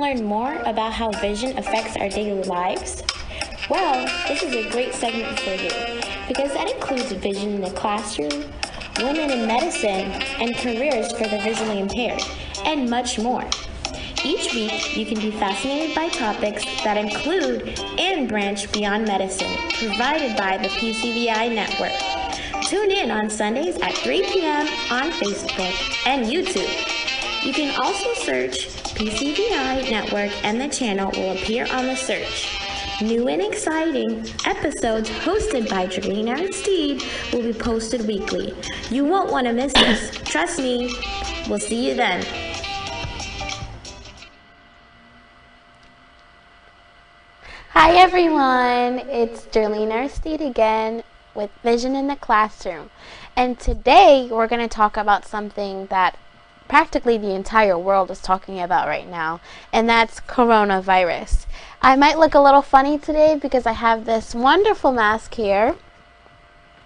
learn more about how vision affects our daily lives? Well, this is a great segment for you because that includes vision in the classroom, women in medicine, and careers for the visually impaired, and much more. Each week, you can be fascinated by topics that include and branch beyond medicine, provided by the PCVI Network. Tune in on Sundays at 3 p.m. on Facebook and YouTube. You can also search PCVI Network and the channel will appear on the search. New and exciting episodes hosted by Darlene Aristide will be posted weekly. You won't want to miss this. Trust me. We'll see you then. Hi everyone, it's Darlene Aristide again with Vision in the Classroom. And today we're going to talk about something that practically the entire world is talking about right now, and that's coronavirus. I might look a little funny today because I have this wonderful mask here,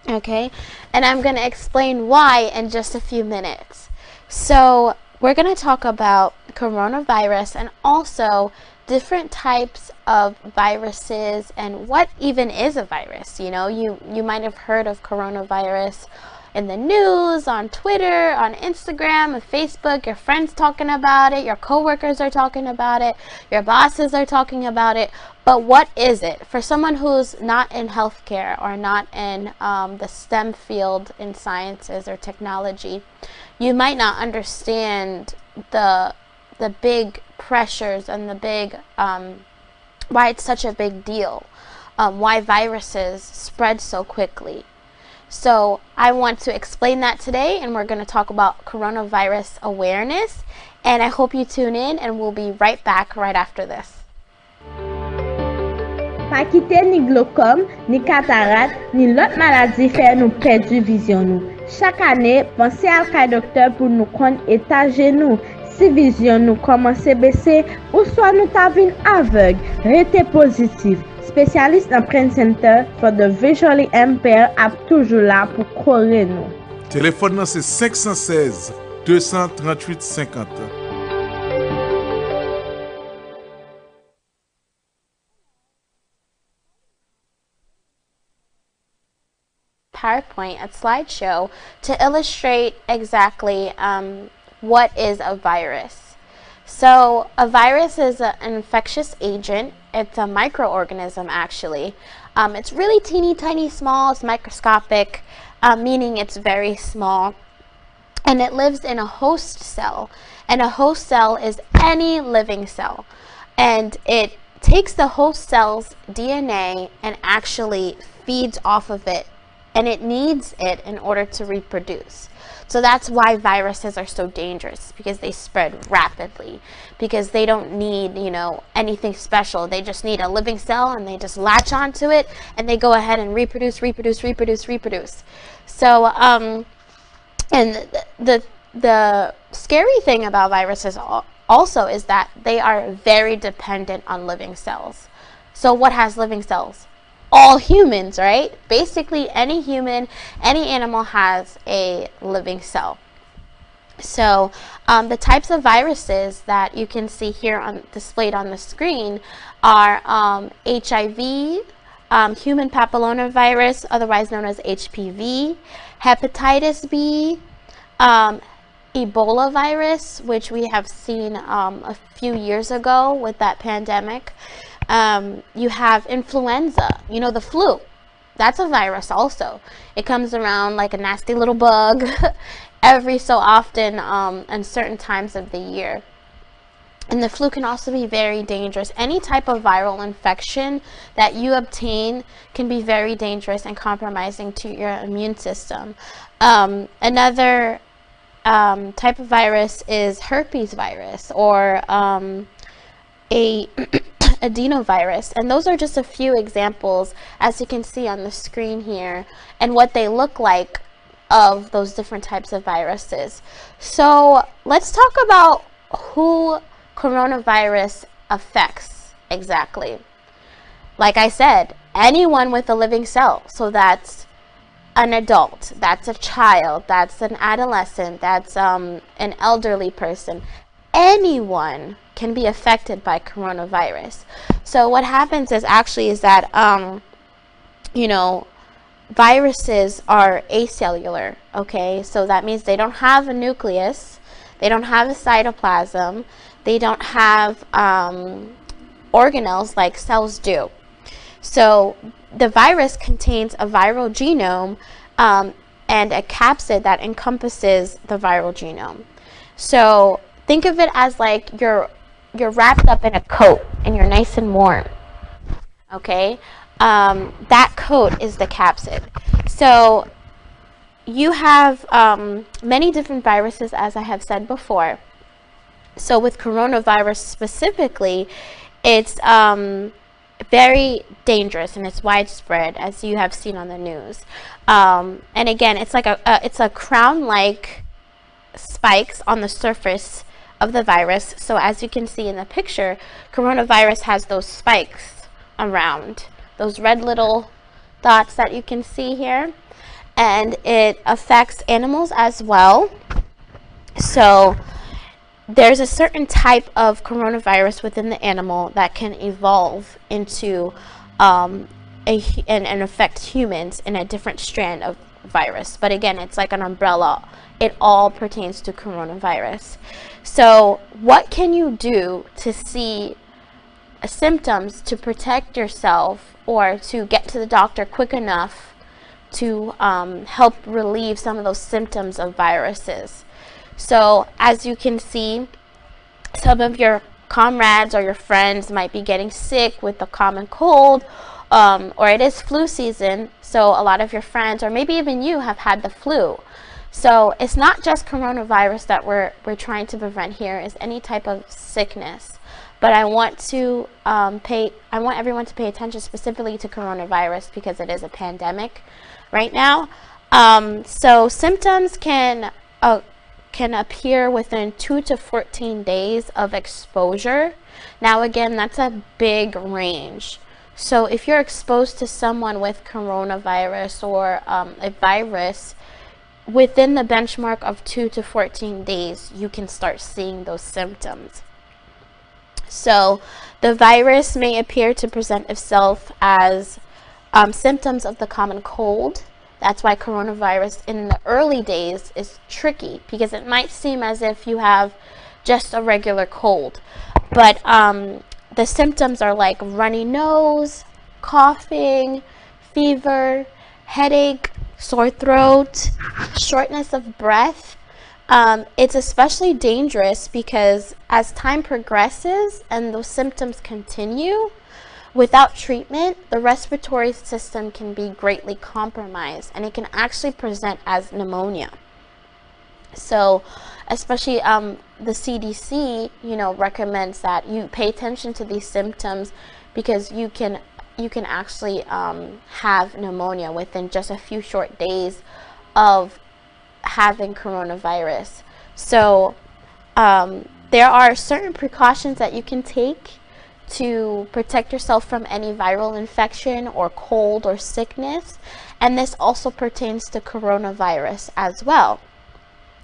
okay, and I'm going to explain why in just a few minutes. So we're going to talk about coronavirus and also different types of viruses and what even is a virus. You know, you might have heard of coronavirus in the news, on Twitter, on Instagram, on Facebook, your friends talking about it, your coworkers are talking about it, your bosses are talking about it, but what is it? For someone who's not in healthcare or not in the STEM field in sciences or technology, you might not understand the big pressures and the big, why it's such a big deal, why viruses spread so quickly. So I want to explain that today, and we're going to talk about coronavirus awareness, and I hope you tune in, and we'll be right back right after this. Pa kite ni glaucome, ni cataracte, ni l'autre maladie fait nous perdre vision nous. Chaque année, pensez à un docteur pour nous connaître état genou. Si vision nous commence à baisser, ou soit nous t'avons aveugle, restez positif. Spécialiste en Brain Center for the Visually Impaired a toujours là pour courir nous. Téléphone c'est 516 238 50. PowerPoint, a slideshow to illustrate exactly what is a virus. So a virus is an infectious agent. It's a microorganism actually. It's really teeny tiny small, it's microscopic, meaning it's very small. And it lives in a host cell. And a host cell is any living cell. And it takes the host cell's DNA and actually feeds off of it. And it needs it in order to reproduce. So that's why viruses are so dangerous, because they spread rapidly, because they don't need, you know, anything special. They just need a living cell and they just latch onto it and they go ahead and reproduce. So, and the scary thing about viruses also is that they are very dependent on living cells. So what has living cells? All humans, right? Basically any human, any animal has a living cell. So the types of viruses that you can see here displayed on the screen are HIV, human papillomavirus, otherwise known as HPV, hepatitis B, Ebola virus, which we have seen a few years ago with that pandemic. You have influenza, you know, the flu. That's a virus also. It comes around like a nasty little bug every so often in certain times of the year. And the flu can also be very dangerous. Any type of viral infection that you obtain can be very dangerous and compromising to your immune system. Another type of virus is herpes virus or a adenovirus, and those are just a few examples, as you can see on the screen here, and what they look like of those different types of viruses. So let's talk about who coronavirus affects exactly. Like I said, anyone with a living cell. So that's an adult, that's a child, that's an adolescent, that's an elderly person. Anyone can be affected by coronavirus. So what happens is that viruses are acellular, okay? So that means they don't have a nucleus, they don't have a cytoplasm, they don't have organelles like cells do. So the virus contains a viral genome and a capsid that encompasses the viral genome. So think of it as like you're wrapped up in a coat and you're nice and warm, okay? That coat is the capsid. So you have many different viruses, as I have said before. So with coronavirus specifically, it's very dangerous and it's widespread, as you have seen on the news. And again, it's like it's a crown-like spikes on the surface of the virus. So as you can see in the picture, coronavirus has those spikes around, those red little dots that you can see here, and it affects animals as well. So there's a certain type of coronavirus within the animal that can evolve into and affect humans in a different strand of virus. But again, it's like an umbrella. It all pertains to coronavirus. So what can you do to see symptoms to protect yourself or to get to the doctor quick enough to help relieve some of those symptoms of viruses? So as you can see, some of your comrades or your friends might be getting sick with the common cold, or it is flu season, so a lot of your friends or maybe even you have had the flu. So it's not just coronavirus that we're trying to prevent here, is any type of sickness. But I want everyone to pay attention specifically to coronavirus because it is a pandemic right now. So symptoms can appear within 2 to 14 days of exposure. Now again, that's a big range. So if you're exposed to someone with coronavirus or a virus, within the benchmark of 2 to 14 days, you can start seeing those symptoms. So the virus may appear to present itself as symptoms of the common cold. That's why coronavirus in the early days is tricky, because it might seem as if you have just a regular cold. But the symptoms are like runny nose, coughing, fever, headache, sore throat, shortness of breath. It's especially dangerous because as time progresses and those symptoms continue, without treatment, the respiratory system can be greatly compromised and it can actually present as pneumonia. So especially the CDC, recommends that you pay attention to these symptoms because you can actually have pneumonia within just a few short days of having coronavirus. So there are certain precautions that you can take to protect yourself from any viral infection or cold or sickness, and this also pertains to coronavirus as well.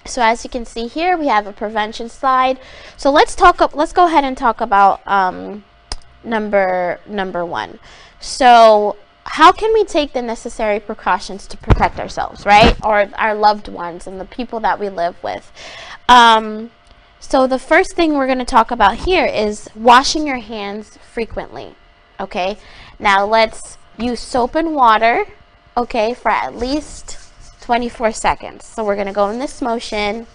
So as you can see here, we have a prevention slide. So let's go ahead and talk about number one. So how can we take the necessary precautions to protect ourselves, right? Or our loved ones and the people that we live with. So the first thing we're going to talk about here is washing your hands frequently, okay? Now let's use soap and water, okay, for at least 24 seconds. So we're going to go in this motion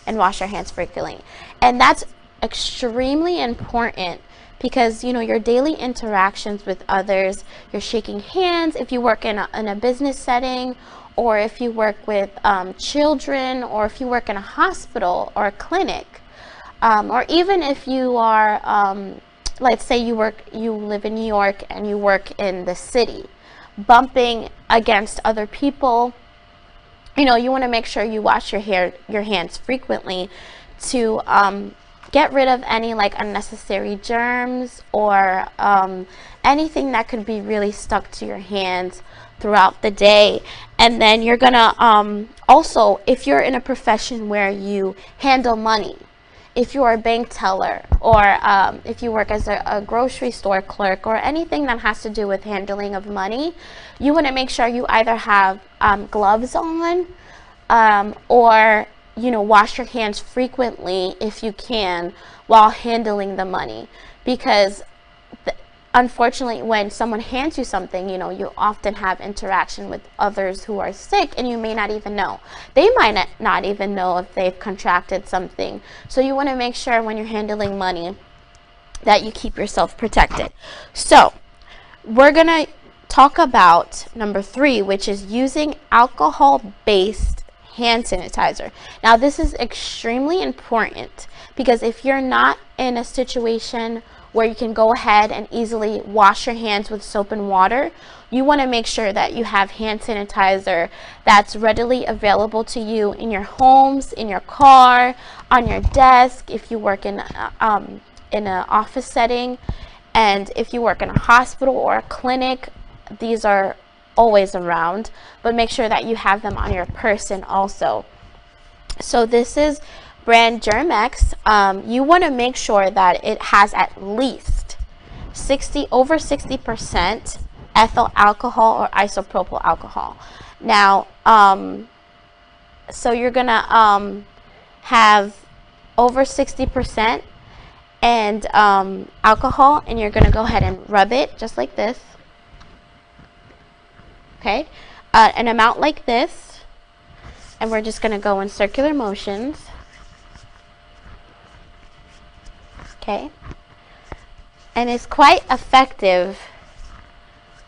and wash our hands frequently. And that's extremely important because, your daily interactions with others, you're shaking hands if you work in a business setting, or if you work with children, or if you work in a hospital or a clinic. Or even if you are, let's say you live in New York and you work in the city, bumping against other people, you want to make sure you wash your hands frequently to get rid of any unnecessary germs or anything that could be really stuck to your hands throughout the day. And then you're gonna also, if you're in a profession where you handle money, if you are a bank teller, or if you work as a grocery store clerk, or anything that has to do with handling of money, you want to make sure you either have gloves on, or wash your hands frequently if you can while handling the money, because unfortunately, when someone hands you something, you often have interaction with others who are sick, and you may not even know. They might not even know if they've contracted something. So you want to make sure when you're handling money that you keep yourself protected. So we're going to talk about number 3, which is using alcohol-based hand sanitizer. Now, this is extremely important, because if you're not in a situation where you can go ahead and easily wash your hands with soap and water, you want to make sure that you have hand sanitizer that's readily available to you in your homes, in your car, on your desk, if you work in an office setting, and if you work in a hospital or a clinic. These are always around, but make sure that you have them on your person also. So this is brand Germex. You want to make sure that it has at least over 60% ethyl alcohol or isopropyl alcohol. Now, so you're gonna have over 60% and alcohol, and you're gonna go ahead and rub it just like this. Okay, an amount like this, and we're just gonna go in circular motions. Okay, and it's quite effective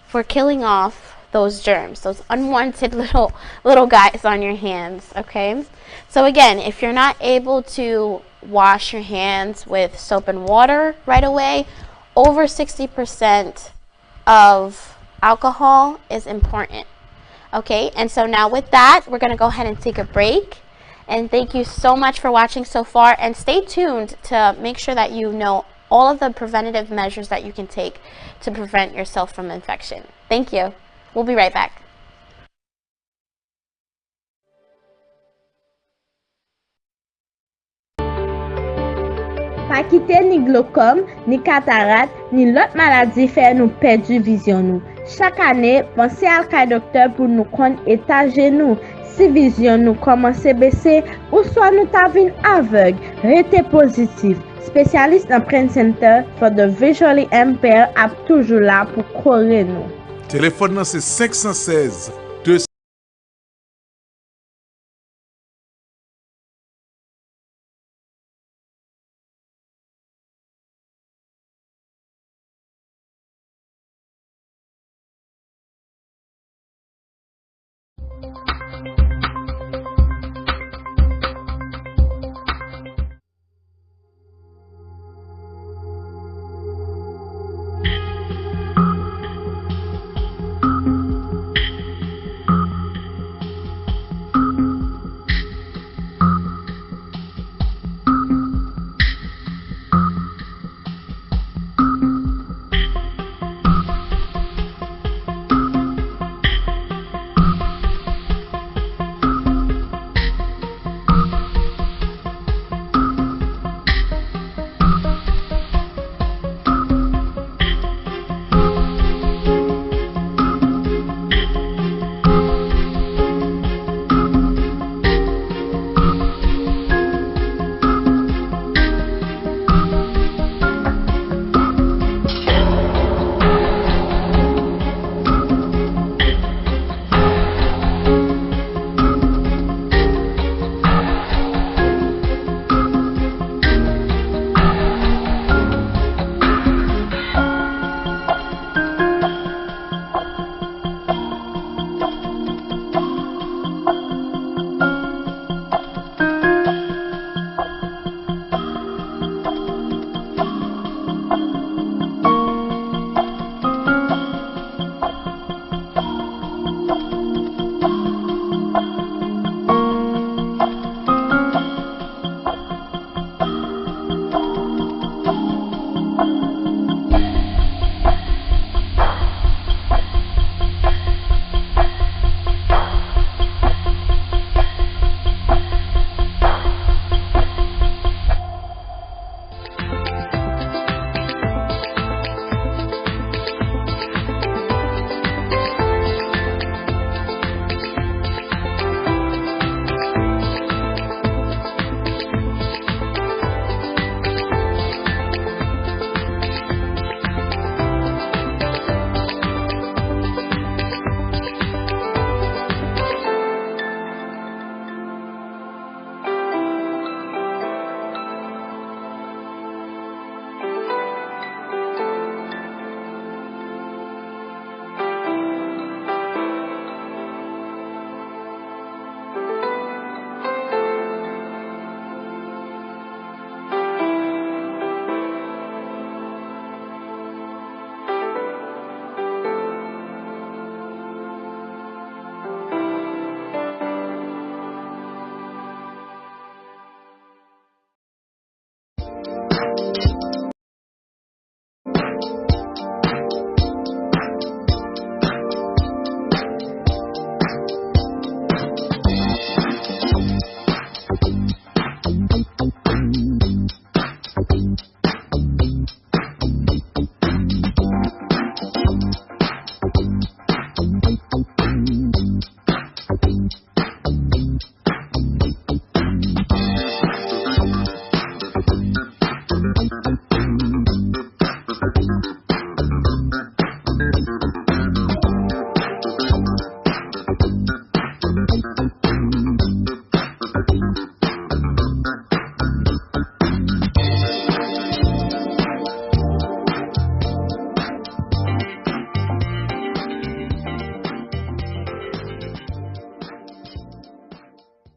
for killing off those germs, those unwanted little guys on your hands. Okay, so again, if you're not able to wash your hands with soap and water right away, over 60% of alcohol is important. Okay, and so now with that, we're going to go ahead and take a break. And thank you so much for watching so far, and stay tuned to make sure that you know all of the preventative measures that you can take to prevent yourself from infection. Thank you. We'll be right back. Pa kite ni glaucome, ni cataracte, ni lot maladi fè nou perdu vision nou. Chaque année, pensez à un docteur pour nous connaître état genou. Si vision nous commence à baisser, ou soit nous t'avons aveugle, restez positif. Spécialiste dans Brain Center for the Visually Impaired a toujours là pour courir nous. Téléphone c'est 516 200.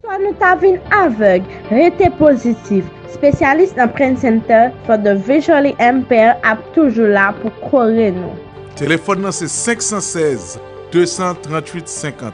Soit nous ta vin aveugle, rete positif. Spécialiste dans Brain Center for the Visually Impaired ap toujours là pour correr nous. Téléphone nan c'est 516 238 50.